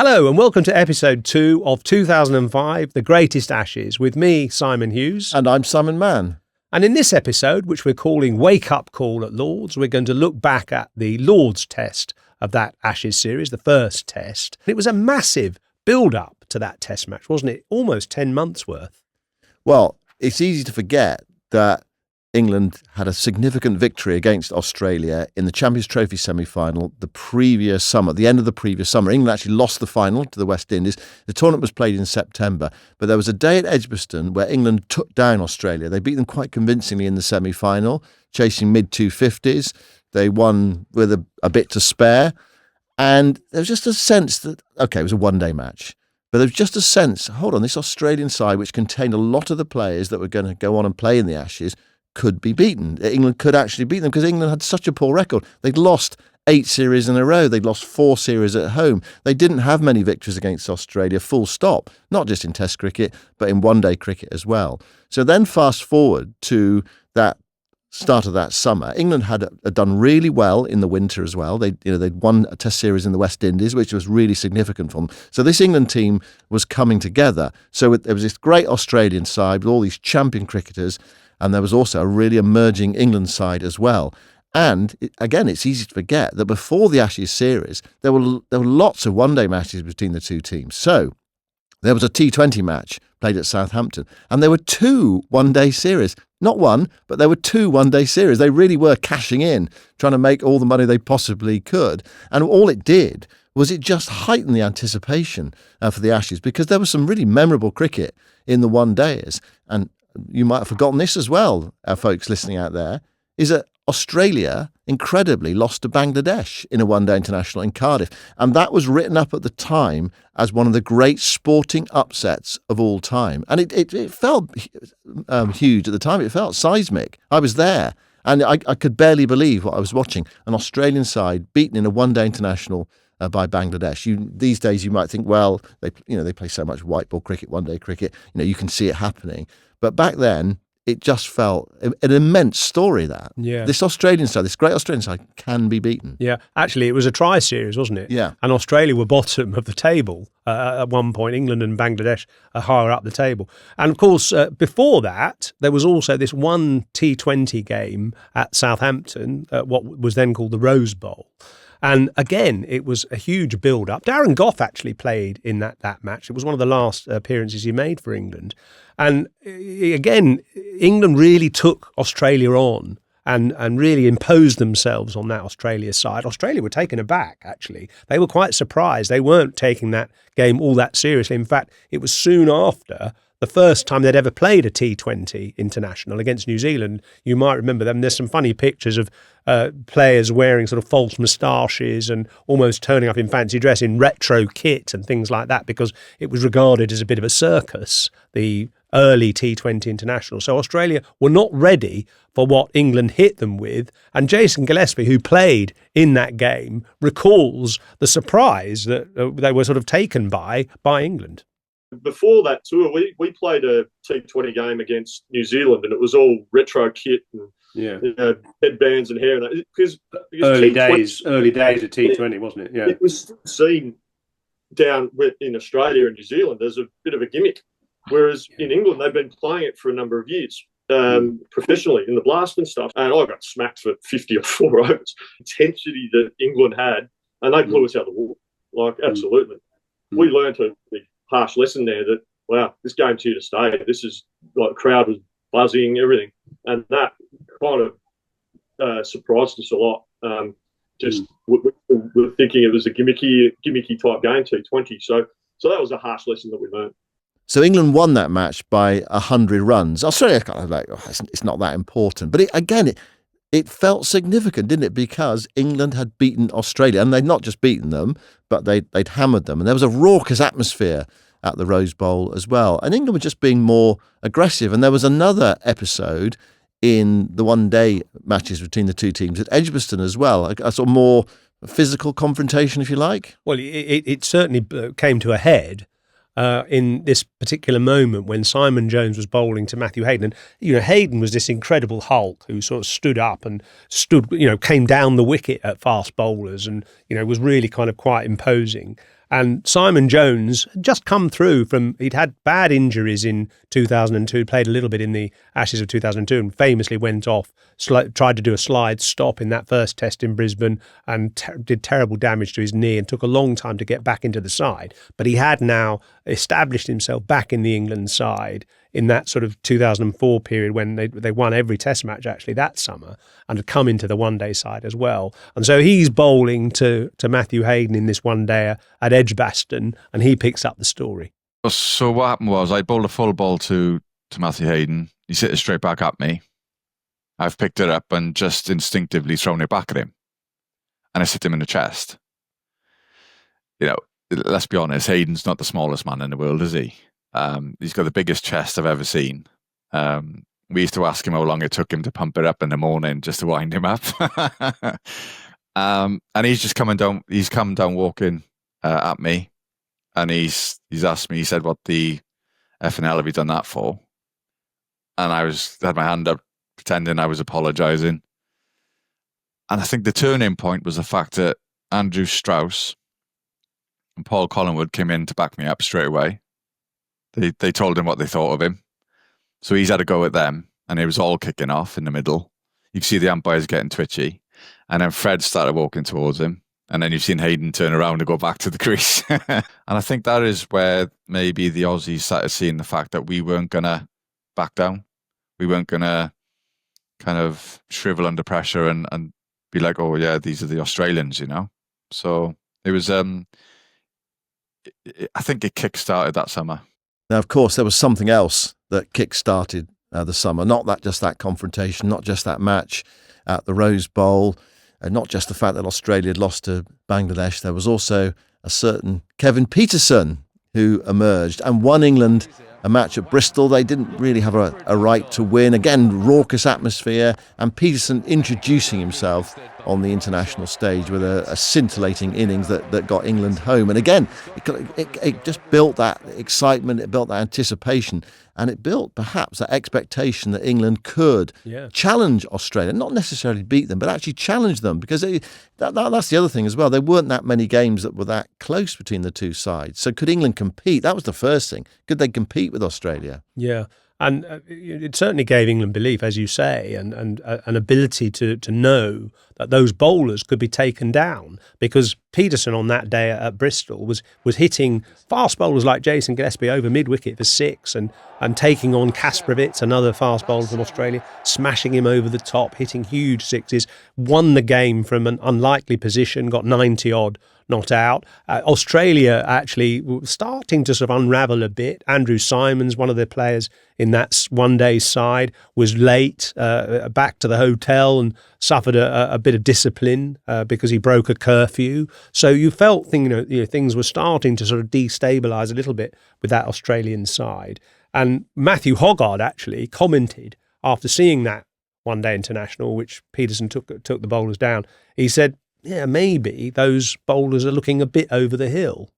Hello and welcome to episode 2 of 2005, The Greatest Ashes, with me, Simon Hughes. And I'm Simon Mann. And in this episode, which we're calling Wake Up Call at Lord's, we're going to look back at the Lord's test of that Ashes series, the first test. It was a massive build-up to that test match, wasn't it? Almost 10 months worth. Well, it's easy to forget that England had a significant victory against Australia in the Champions Trophy semi-final the previous summer, the end of the previous summer. England actually lost the final to the West Indies. The tournament was played in September, but there was a day at Edgbaston where England took down Australia. They beat them quite convincingly in the semi-final, chasing mid-250s. They won with a bit to spare. And there was just a sense that, okay, it was a one-day match. But there was just a sense, hold on, this Australian side, which contained a lot of the players that were going to go on and play in the Ashes, could be beaten. England could actually beat them because England had such a poor record. They'd lost 8 series in a row. They'd lost 4 series at home. They didn't have many victories against Australia, full stop, not just in Test cricket, but in one-day cricket as well. So then fast forward to that start of that summer. England had done really well in the winter as well. They'd won a Test series in the West Indies, which was really significant for them. So this England team was coming together. So there was this great Australian side with all these champion cricketers, and there was also a really emerging England side as well. And again, it's easy to forget that before the Ashes series, there were lots of one-day matches between the two teams. So there was a T20 match played at Southampton, and there were 2 one-day series. Not one, but there were 2 one-day series. They really were cashing in, trying to make all the money they possibly could. And all it did was it just heightened the anticipation for the Ashes, because there was some really memorable cricket in the one-days. And you might have forgotten this as well, our folks listening out there, is that Australia incredibly lost to Bangladesh in a one-day international in Cardiff. And that was written up at the time as one of the great sporting upsets of all time. And it felt huge at the time. It felt seismic. I was there, and I could barely believe what I was watching. An Australian side beaten in a one-day international by Bangladesh. These days you might think, well, they play so much white ball cricket, one-day cricket. You can see it happening. But back then, it just felt an immense story that this Australian side, this great Australian side, can be beaten. Yeah, actually, it was a tri-series, wasn't it? Yeah. And Australia were bottom of the table at one point. England and Bangladesh are higher up the table. And of course, before that, there was also this one T20 game at Southampton, what was then called the Rose Bowl. And again, it was a huge build-up. Darren Gough actually played in that match. It was one of the last appearances he made for England. And again, England really took Australia on and really imposed themselves on that Australia side. Australia were taken aback, actually. They were quite surprised. They weren't taking that game all that seriously. In fact, it was soon after the first time they'd ever played a T20 international against New Zealand. You might remember them. There's some funny pictures of players wearing sort of false moustaches and almost turning up in fancy dress in retro kit and things like that, because it was regarded as a bit of a circus, the early T20 international. So Australia were not ready for what England hit them with. And Jason Gillespie, who played in that game, recalls the surprise that they were sort of taken by England. Before that tour, we played a T20 game against New Zealand, and it was all retro kit and headbands and hair. And because early days of T20, wasn't it? Yeah, it was seen down in Australia and New Zealand as a bit of a gimmick, whereas in England they've been playing it for a number of years professionally in the blast and stuff. And I got smacked for 50 or 4 overs. Intensity that England had, and they blew us out of the water. Absolutely. We learned a harsh lesson there that, wow, this game's here to stay. This is like, the crowd was buzzing, everything. And that kind of surprised us a lot. We were thinking it was a gimmicky type game, T20. So that was a harsh lesson that we learned. So England won that match by 100 runs. Australia kind of it's not that important. But it felt significant, didn't it? Because England had beaten Australia, and they'd not just beaten them, but they'd hammered them. And there was a raucous atmosphere at the Rose Bowl as well. And England were just being more aggressive. And there was another episode in the one-day matches between the two teams at Edgbaston as well, a sort of more physical confrontation, if you like. Well, it certainly came to a head in this particular moment when Simon Jones was bowling to Matthew Hayden. And, Hayden was this incredible hulk who sort of stood up and came down the wicket at fast bowlers and, was really kind of quite imposing. And Simon Jones had just come through he'd had bad injuries in 2002, played a little bit in the Ashes of 2002 and famously went off, tried to do a slide stop in that first test in Brisbane and did terrible damage to his knee and took a long time to get back into the side. But he had now established himself back in the England side in that sort of 2004 period when they won every test match actually that summer and had come into the one-day side as well. And so he's bowling to Matthew Hayden in this one-day at Edgbaston, and he picks up the story. So what happened was I bowled a full ball to Matthew Hayden. He's hit it straight back at me. I've picked it up and just instinctively thrown it back at him. And I hit him in the chest. Let's be honest, Hayden's not the smallest man in the world, is he? He's got the biggest chest I've ever seen. We used to ask him how long it took him to pump it up in the morning just to wind him up. And he's just coming down. He's come down walking at me, and he's asked me. He said, "What the effing hell have you done that for?" And I had my hand up, pretending I was apologising. And I think the turning point was the fact that Andrew Strauss and Paul Collingwood came in to back me up straight away. They told him what they thought of him. So he's had a go at them, and it was all kicking off in the middle. You can see the umpires getting twitchy. And then Fred started walking towards him. And then you've seen Hayden turn around and go back to the crease. And I think that is where maybe the Aussies started seeing the fact that we weren't going to back down. We weren't going to kind of shrivel under pressure and be like, oh, yeah, these are the Australians, So it was, I think it kick-started that summer. Now, of course, there was something else that kick-started the summer. Not just that confrontation, not just that match at the Rose Bowl, and not just the fact that Australia had lost to Bangladesh. There was also a certain Kevin Pietersen who emerged and won England a match at Bristol. They didn't really have a right to win. Again, raucous atmosphere, and Pietersen introducing himself on the international stage with a scintillating innings that got England home. And again, it just built that excitement, it built that anticipation, and it built perhaps that expectation that England could challenge Australia, not necessarily beat them, but actually challenge them, because that's the other thing as well. There weren't that many games that were that close between the two sides. So could England compete? That was the first thing. Could they compete with Australia? Yeah. And it certainly gave England belief, as you say, and an ability to know that those bowlers could be taken down, because Pietersen on that day at Bristol was hitting fast bowlers like Jason Gillespie over mid-wicket for 6 and taking on Kasparowicz, another fast bowler from Australia, smashing him over the top, hitting huge sixes, won the game from an unlikely position, got 90-odd not out. Australia actually starting to sort of unravel a bit. Andrew Simons, one of the players in that one-day side, was late back to the hotel and suffered a bit of discipline because he broke a curfew. So you felt things were starting to sort of destabilise a little bit with that Australian side. And Matthew Hoggard actually commented after seeing that one-day international, which Pietersen took the bowlers down. He said, yeah, maybe those bowlers are looking a bit over the hill.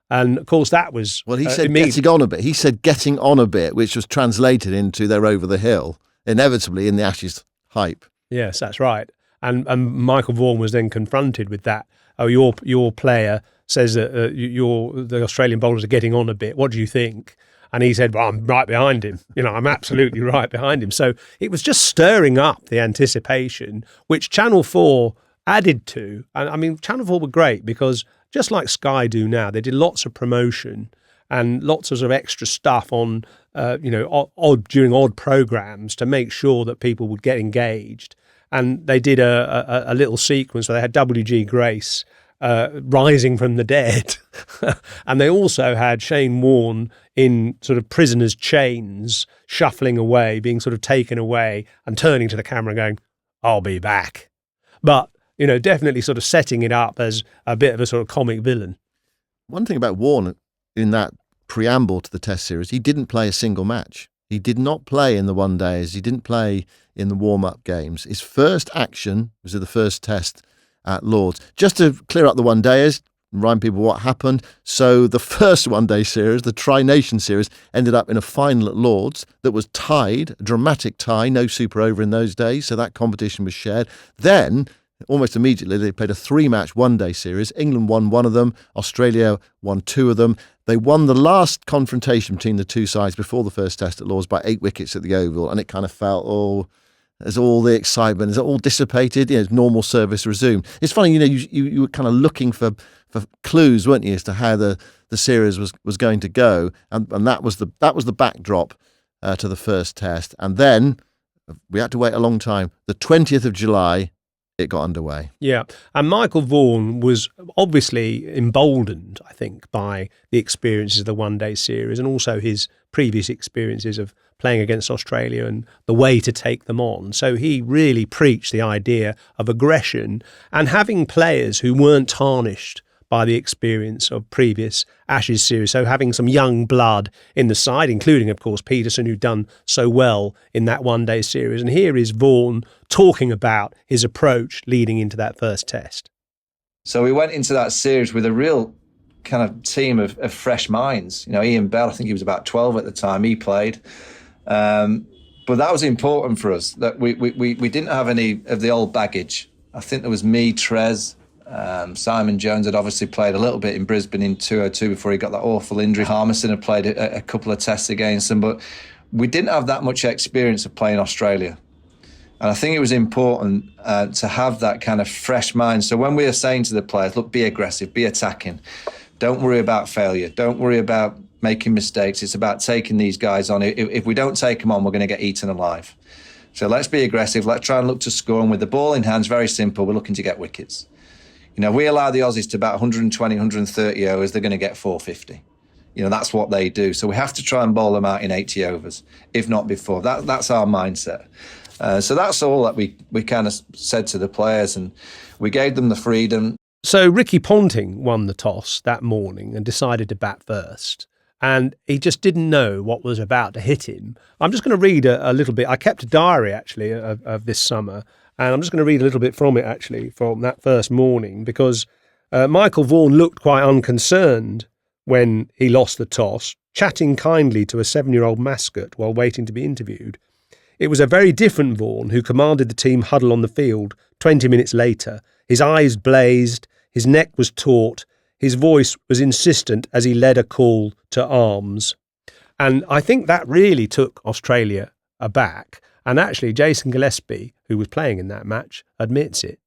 And of course that was... Well, he said getting on a bit. He said getting on a bit, which was translated into they're over the hill, inevitably in the Ashes hype. Yes, that's right. And Michael Vaughan was then confronted with that. Oh, your player says that the Australian bowlers are getting on a bit. What do you think? And he said, well, I'm right behind him. I'm absolutely right behind him. So it was just stirring up the anticipation, which Channel 4 added to. And I mean, Channel 4 were great because just like Sky do now, they did lots of promotion and lots of sort of extra stuff on, during odd programs to make sure that people would get engaged. And they did a little sequence where they had W.G. Grace rising from the dead. And they also had Shane Warne in sort of prisoner's chains, shuffling away, being sort of taken away and turning to the camera going, I'll be back. But definitely sort of setting it up as a bit of a sort of comic villain. One thing about Warne in that preamble to the Test series, he didn't play a single match. He did not play in the one-days. He didn't play in the warm-up games. His first action was at the first Test at Lord's. Just to clear up the one-dayers, remind people what happened. So the first one-day series, the Tri-Nation series, ended up in a final at Lord's that was tied, a dramatic tie, no super over in those days, so that competition was shared. Then almost immediately, they played a 3-match one-day series. England won one of them. Australia won 2 of them. They won the last confrontation between the two sides before the first test at Lord's by 8 wickets at the Oval, and it kind of felt, as all the excitement, is it all dissipated? Normal service resumed. It's funny, you were kind of looking for clues, weren't you, as to how the series was going to go, and that was the backdrop to the first test, and then we had to wait a long time. The 20th of July, it got underway. Yeah, and Michael Vaughan was obviously emboldened, I think, by the experiences of the one-day series and also his previous experiences of playing against Australia and the way to take them on. So he really preached the idea of aggression and having players who weren't tarnished by the experience of previous Ashes series. So having some young blood in the side, including, of course, Pietersen, who'd done so well in that one-day series. And here is Vaughan talking about his approach leading into that first test. So we went into that series with a real kind of team of fresh minds. Ian Bell, I think he was about 12 at the time, he played. But that was important for us, that we didn't have any of the old baggage. I think there was me, Trez, Simon Jones had obviously played a little bit in Brisbane in 2002 before he got that awful injury. Harmison had played a couple of tests against them, but we didn't have that much experience of playing Australia. And I think it was important to have that kind of fresh mind. So when we are saying to the players, look, be aggressive, be attacking, don't worry about failure, don't worry about making mistakes, it's about taking these guys on. If we don't take them on, we're going to get eaten alive. So let's be aggressive, let's try and look to score, and with the ball in hand, it's very simple, we're looking to get wickets. We allow the Aussies to bat 120, 130 overs, they're going to get 450. That's what they do. So we have to try and bowl them out in 80 overs, if not before. That's our mindset. So that's all that we kind of said to the players, and we gave them the freedom. So Ricky Ponting won the toss that morning and decided to bat first. And he just didn't know what was about to hit him. I'm just going to read a little bit. I kept a diary, actually, of this summer. And I'm just going to read a little bit from it, actually, from that first morning, because Michael Vaughan looked quite unconcerned when he lost the toss, chatting kindly to a 7-year-old mascot while waiting to be interviewed. It was a very different Vaughan who commanded the team huddle on the field 20 minutes later. His eyes blazed, his neck was taut, his voice was insistent as he led a call to arms. And I think that really took Australia aback. And actually, Jason Gillespie, who was playing in that match, admits it.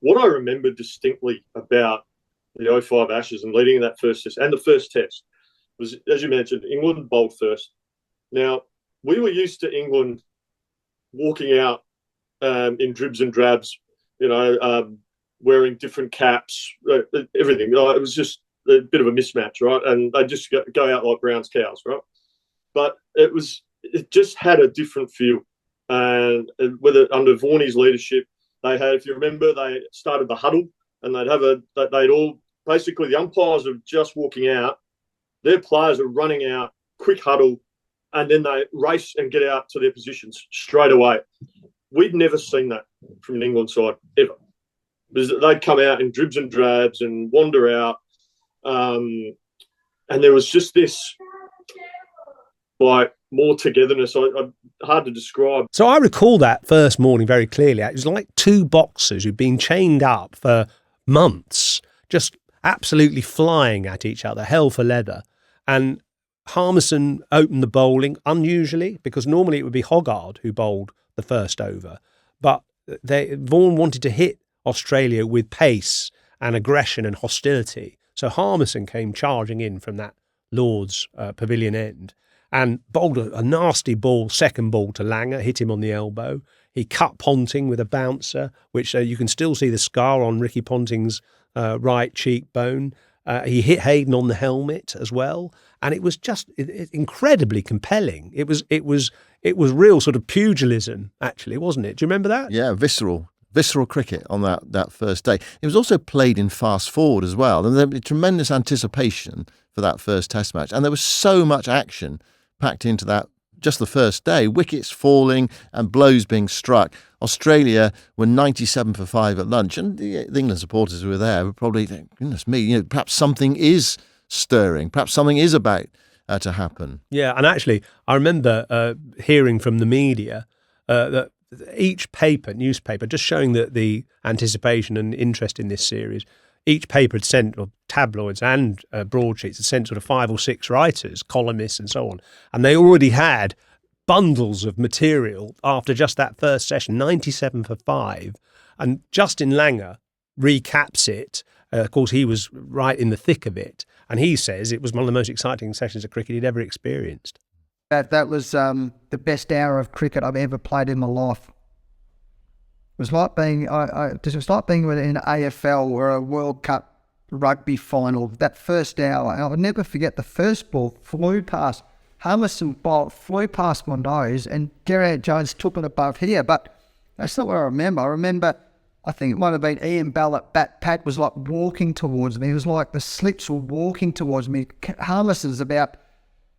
What I remember distinctly about the 05 Ashes and leading that first test and the first test was, as you mentioned, England bowled first. Now, we were used to England walking out in dribs and drabs, wearing different caps, everything. It was just a bit of a mismatch, right? And they just go out like Brown's cows, right? But it just had a different feel. And whether under Warne's leadership, they had, if you remember, they started the huddle, and they'd all, basically the umpires are just walking out, their players are running out, quick huddle, and then they race and get out to their positions straight away. We'd never seen that from an England side, ever. Because they'd come out in dribs and drabs and wander out, and there was just this, more togetherness. Hard to describe. So I recall that first morning very clearly. It was like two boxers who'd been chained up for months, just absolutely flying at each other, hell for leather. And Harmison opened the bowling, unusually, because normally it would be Hoggard who bowled the first over. But Vaughan wanted to hit Australia with pace and aggression and hostility. So Harmison came charging in from that Lord's pavilion end and bowled a nasty ball, second ball to Langer, hit him on the elbow. He cut Ponting with a bouncer, which you can still see the scar on Ricky Ponting's right cheekbone. He hit Hayden on the helmet as well, and it was just incredibly compelling. It was real sort of pugilism, actually, wasn't it? Do you remember that? Yeah, visceral cricket on that first day. It was also played in fast forward as well, and there was tremendous anticipation for that first Test match, and there was so much action packed into that. Just the first day, wickets falling and blows being struck. Australia were 97 for 5 at lunch, and the England supporters who were there were probably thinking, goodness me, perhaps something is stirring, perhaps something is about to happen. Yeah, and actually, I remember hearing from the media that each newspaper, just showing the anticipation and interest in this series, each paper had sent, or tabloids and broadsheets, had sent sort of 5 or 6 writers, columnists and so on. And they already had bundles of material after just that first session, 97 for 5. And Justin Langer recaps it. Of course, he was right in the thick of it. And he says it was one of the most exciting sessions of cricket he'd ever experienced. That was the best hour of cricket I've ever played in my life. It was like being in AFL or a World Cup rugby final. That first hour, I'll never forget the first ball flew past. Harmison ball flew past my nose, and Geraint Jones took it above here. But that's not what I remember. I remember, I think it might have been Ian Bell at bat. Pat was like walking towards me. It was like the slips were walking towards me. Harmison's about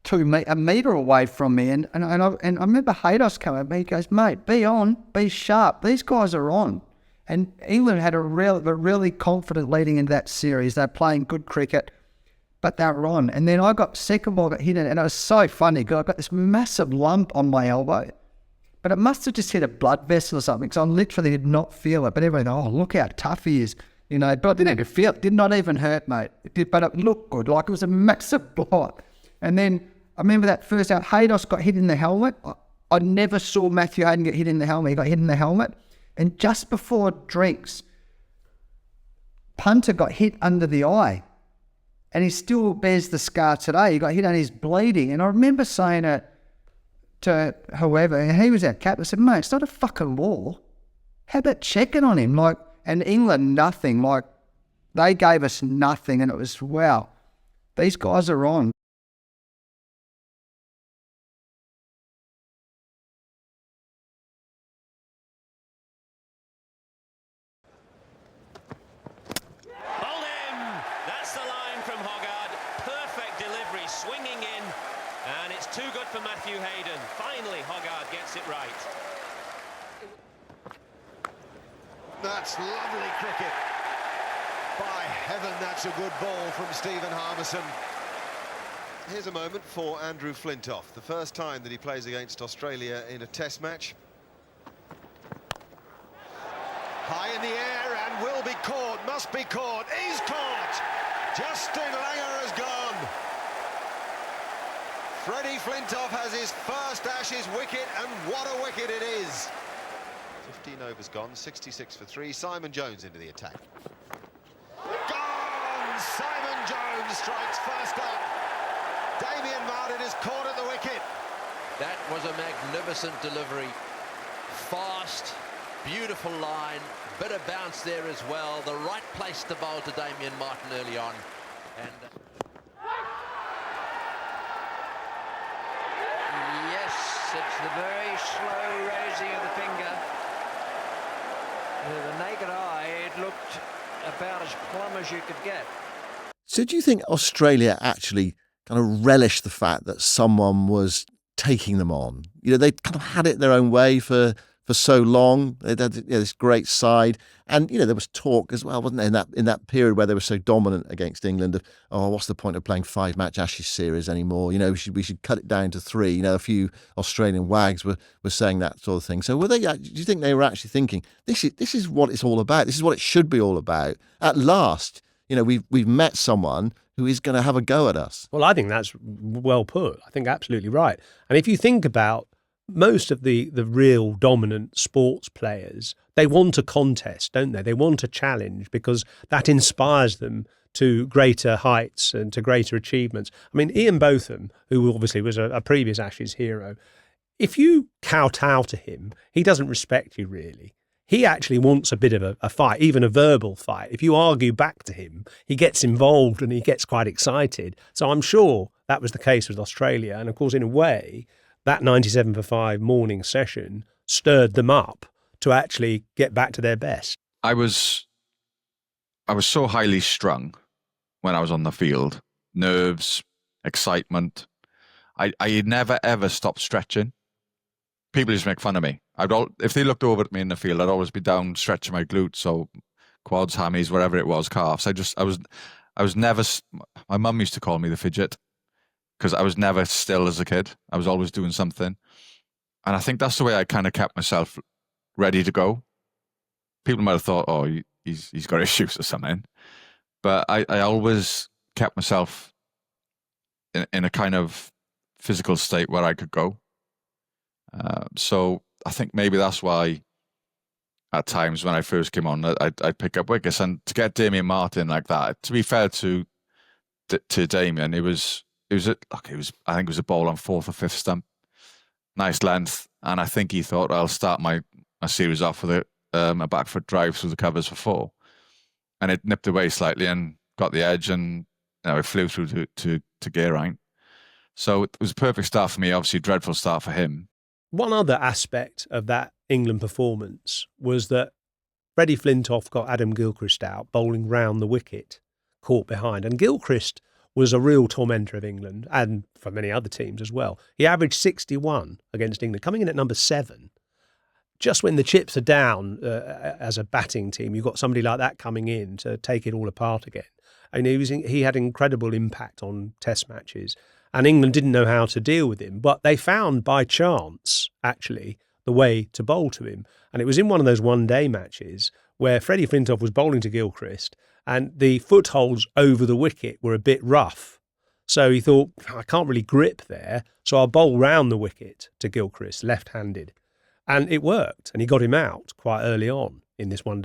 a metre away from me, and I remember Haydos coming at me. He goes, "Mate, be on, be sharp. These guys are on." And England had a really confident leading into that series. They're playing good cricket, but they were on. And then I got second ball, got hit, and it was so funny because I got this massive lump on my elbow, but it must have just hit a blood vessel or something. So I literally did not feel it. But everyone, oh, look how tough he is, But I didn't even feel it. Did not even hurt, mate. It did, but it looked good. Like it was a massive blow. And then I remember that first out, Haydos got hit in the helmet. I never saw Matthew Hayden get hit in the helmet. He got hit in the helmet. And just before drinks, Punter got hit under the eye. And he still bears the scar today. He got hit and he's bleeding. And I remember saying it to whoever, and he was our captain. I said, mate, it's not a fucking war. How about checking on him? And England, nothing. They gave us nothing. And it was, wow, these guys are on. That's lovely cricket. By heaven, that's a good ball from Stephen Harmison. Here's a moment for Andrew Flintoff, the first time that he plays against Australia in a test match. High in the air and will be caught, must be caught, is caught! Justin Langer has gone. Freddie Flintoff has his first Ashes wicket, and what a wicket it is! 15 overs gone, 66 for 3. Simon Jones into the attack. Gone! Simon Jones strikes first up. Damien Martin is caught at the wicket. That was a magnificent delivery. Fast, beautiful line, bit of bounce there as well. The right place to bowl to Damien Martin early on. And yes, it's the very slow raising of the finger. With the naked eye, it looked about as plumb as you could get. So do you think Australia actually kind of relished the fact that someone was taking them on? You know, they kind of had it their own way for so long. They had this great side. And, you know, there was talk as well, wasn't there, in that period where they were so dominant against England of, oh, what's the point of playing 5-match Ashes series anymore? You know, we should cut it down to 3. You know, a few Australian wags were saying that sort of thing. So do you think they were actually thinking, this is what it's all about? This is what it should be all about. At last, you know, we've met someone who is going to have a go at us. Well, I think that's well put. I think absolutely right. And if you think about most of the real dominant sports players, they want a contest, don't they? They want a challenge because that inspires them to greater heights and to greater achievements. I mean, Ian Botham, who obviously was a previous Ashes hero, if you kowtow to him, he doesn't respect you really. He actually wants a bit of a fight, even a verbal fight. If you argue back to him, he gets involved and he gets quite excited. So I'm sure that was the case with Australia. And of course, in a way, that 97 for 5 morning session stirred them up to actually get back to their best. I was so highly strung when I was on the field. Nerves, excitement. I never, ever stopped stretching. People used to make fun of me. If they looked over at me in the field, I'd always be down stretching my glutes, so quads, hammies, whatever it was, calves. I was never, my mum used to call me the fidget because I was never still as a kid. I was always doing something. And I think that's the way I kind of kept myself ready to go. People might have thought, oh, he's got issues or something. But I always kept myself in a kind of physical state where I could go. So I think maybe that's why at times when I first came on, I'd pick up wickets. And to get Damien Martin like that, to be fair to Damien, I think it was a ball on fourth or fifth stump. Nice length. And I think he thought, I'll start my series off with a back foot drive through the covers for 4. And it nipped away slightly and got the edge, and it flew through to Geraint. So it was a perfect start for me, obviously dreadful start for him. One other aspect of that England performance was that Freddie Flintoff got Adam Gilchrist out, bowling round the wicket, caught behind. And Gilchrist was a real tormentor of England, and for many other teams as well. He averaged 61 against England, coming in at number 7. Just when the chips are down as a batting team, you've got somebody like that coming in to take it all apart again. I mean, he had incredible impact on Test matches, and England didn't know how to deal with him. But they found, by chance, actually, the way to bowl to him. And it was in one of those one-day matches where Freddie Flintoff was bowling to Gilchrist, and the footholds over the wicket were a bit rough. So he thought, I can't really grip there, so I'll bowl round the wicket to Gilchrist, left-handed. And it worked, and he got him out quite early on in this one-day